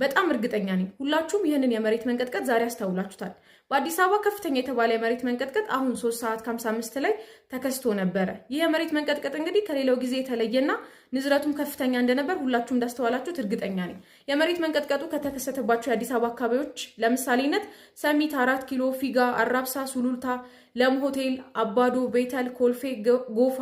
በጣም እርግጠኛ ነኝ ሁላችሁም ይህንን የመሬት መንቀጥቀጥ ዛሬ አስተውላችሁታል። በአዲስ አበባ ከፍተኛ የተባለ የመሬት መንቀጥቀጥ አሁን 3 ሰዓት ከ55 ላይ ተከስቶ ነበረ። ይህ የመሬት መንቀጥቀጥ እንግዲህ ከሌላው ጊዜ የተለየና ንዝረቱም ከፍተኛ እንደነበር ሁላችሁም እንዳስተዋላችሁት እርግጠኛ ነኝ። የመሬት መንቀጥቀጡ ከተከሰተባቸው የአዲስ አበባ አካባቢዎች ለምሳሌነት ሰሚት፣ 4 ኪሎ፣ ፊጋ፣ አራብሳ፣ ሱሉልታ፣ ለም ሆቴል፣ አባዶ፣ ቤተል፣ ኮልፌ፣ ጎፋ፣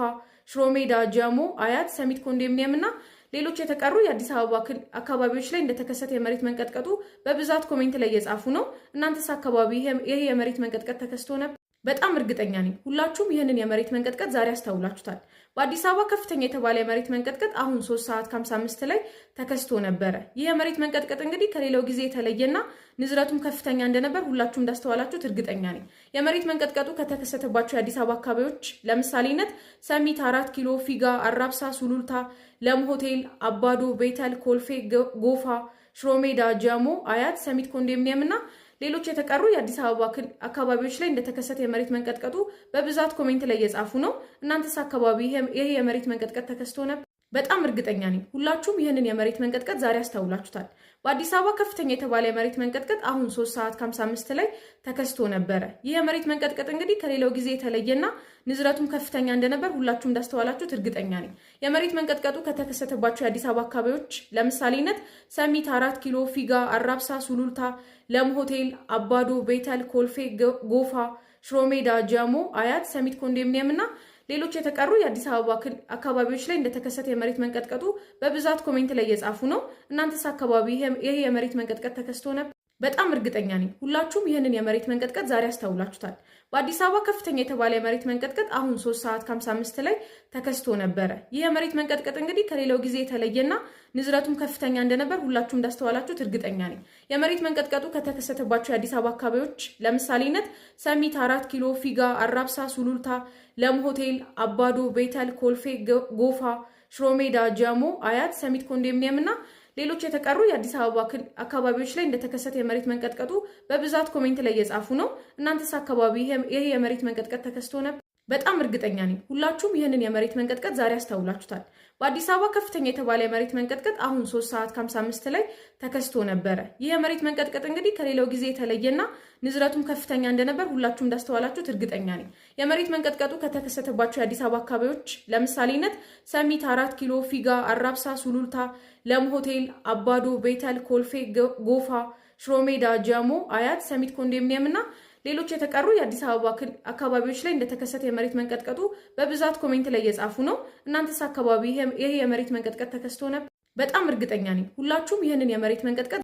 ሽሮሜዳ፣ ጃሞ፣ አያት፣ ሰሚት ኮንዶሚኒየም እና ሌሎች የተቀሩ የአዲስ አበባ አካባቢዎች ላይ እንደተከሰተ የመሬት መንቀጥቀጡ በብዛት ኮሜንት ላይ እየጻፉ ነው። እናንተስ አካባቢ ይሄ የመሬት መንቀጥቀጥ ተከስቶ ነበር? በጣም እርግጠኛ ነኝ ሁላችሁም ይህንን የመሬት መንቀጥቀጥ ዛሬ አስተውላችሁታል። በአዲስ አበባ ከፍተኛ የተባለ የመሬት መንቀጥቀጥ አሁን 3 ሰዓት ከ55 ላይ ተከስቶ ነበረ። ይህ የመሬት መንቀጥቀጥ እንግዲህ ከሌላው ጊዜ የተለየና ንዝረቱም ከፍተኛ እንደነበር ሁላችሁም እንዳስተዋላችሁት እርግጠኛ ነኝ። የመሬት መንቀጥቀጡ ከተከሰተባቸው የአዲስ አበባ አካባቢዎች ለምሳሌነት ሰሚት፣ 4 ኪሎ፣ ፊጋ፣ አራብሳ፣ ሱሉልታ፣ ለም ሆቴል፣ አባዶ፣ ቤተል፣ ኮልፌ፣ ጎፋ፣ ሽሮሜዳ፣ ጃሞ፣ አያት፣ ሰሚት ኮንዶሚኒየም እና ሌሎች የተቀሩ የአዲስ አበባ አካባቢዎች ላይ እንደተከሰተ የመሬት መንቀጥቀጡ በብዛት ኮሜንት ላይ እየጻፉ ነው። እናንተስ አካባቢ ይሄ የመሬት መንቀጥቀጥ ተከስቶ ነበር? በጣም እርግጠኛ ነኝ ሁላችሁም ይህንን የመሬት መንቀጥቀጥ ዛሬ አስተውላችሁታል። በአዲስ አበባ ከፍተኛ የተባለ የመሬት መንቀጥቀጥ አሁን 3 ሰዓት ከ55 ላይ ተከስቶ ነበረ። ይህ የመሬት መንቀጥቀጥ እንግዲህ ከሌላው ጊዜ የተለየና ንዝረቱም ከፍተኛ እንደነበር ሁላችሁም እንዳስተዋላችሁት እርግጠኛ ነኝ። የመሬት መንቀጥቀጡ ከተከሰተባቸው የአዲስ አበባ አካባቢዎች ለምሳሌነት ሰሚት፣ 4 ኪሎ፣ ፊጋ፣ አራብሳ፣ ሱሉልታ፣ ለም ሆቴል፣ አባዶ፣ ቤተል፣ ኮልፌ፣ ጎፋ፣ ሽሮሜዳ፣ ጃሞ፣ አያት፣ ሰሚት ኮንዶሚኒየም እና ሌሎች የተቀሩ የአዲስ አበባ አካባቢዎች ላይ እንደተከሰተ የመሬት መንቀጥቀጡ በብዛት ኮሜንት ላይ እየጻፉ ነው። እናንተስ አካባቢ ይሄ የመሬት መንቀጥቀጥ ተከስቶ ነበር? በጣም እርግጠኛ ነኝ ሁላችሁም ይህንን የመሬት መንቀጥቀጥ ዛሬ አስተውላችሁታል። በአዲስ አበባ ከፍተኛ የተባለ የመሬት መንቀጥቀጥ አሁን 3 ሰዓት ከ55 ላይ ተከስቶ ነበረ። ይህ የመሬት መንቀጥቀጥ እንግዲህ ከሌላው ጊዜ የተለየና ንዝረቱም ከፍተኛ እንደነበር ሁላችሁም እንዳስተዋላችሁት እርግጠኛ ነኝ። የመሬት መንቀጥቀጡ ከተከሰተባቸው የአዲስ አበባ አካባቢዎች ለምሳሌነት ሰሚት፣ 4 ኪሎ፣ ፊጋ፣ አራብሳ፣ ሱሉልታ፣ ለም ሆቴል፣ አባዶ፣ ቤተል፣ ኮልፌ፣ ጎፋ፣ ሽሮሜዳ፣ ጃሞ፣ አያት፣ ሰሚት ኮንዶሚኒየም እና ሌሎች የተቀሩ የአዲስ አበባ አካባቢዎች ላይ እንደተከሰተ የመሬት መንቀጥቀጡ በብዛት ኮሜንት ላይ እየጻፉ ነው። እናንተስ አካባቢ ይሄ የመሬት መንቀጥቀጥ ተከስቶ ነበር? በጣም እርግጠኛ ነኝ ሁላችሁም ይህንን የመሬት መንቀጥቀጥ ዛሬ አስተውላችሁታል። በአዲስ አበባ ከፍተኛ የተባለ የመሬት መንቀጥቀጥ አሁን 3 ሰዓት ከ55 ላይ ተከስቶ ነበረ። ይህ የመሬት መንቀጥቀጥ እንግዲህ ከሌላው ጊዜ የተለየና ንዝረቱም ከፍተኛ እንደነበር ሁላችሁም እንዳስተዋላችሁት እርግጠኛ ነኝ። የመሬት መንቀጥቀጡ ከተከሰተባቸው የአዲስ አበባ አካባቢዎች ለምሳሌነት ሰሚት፣ 4 ኪሎ፣ ፊጋ፣ አራብሳ፣ ሱሉልታ፣ ለም ሆቴል፣ አባዶ፣ ቤተል፣ ኮልፌ፣ ጎፋ፣ ሽሮሜዳ፣ ጃሞ፣ አያት፣ ሰሚት ኮንዶሚኒየም እና ሌሎች የተቀሩ የአዲስ አበባ አካባቢዎች ላይ እንደተከሰተ የመሬት መንቀጥቀጡ በብዛት ኮሜንት ላይ እየጻፉ ነው። እናንተስ አካባቢ ይሄ የመሬት መንቀጥቀጥ ተከስቶ ነበር? በጣም እርግጠኛ ነኝ ሁላችሁም ይህንን የመሬት መንቀጥቀጥ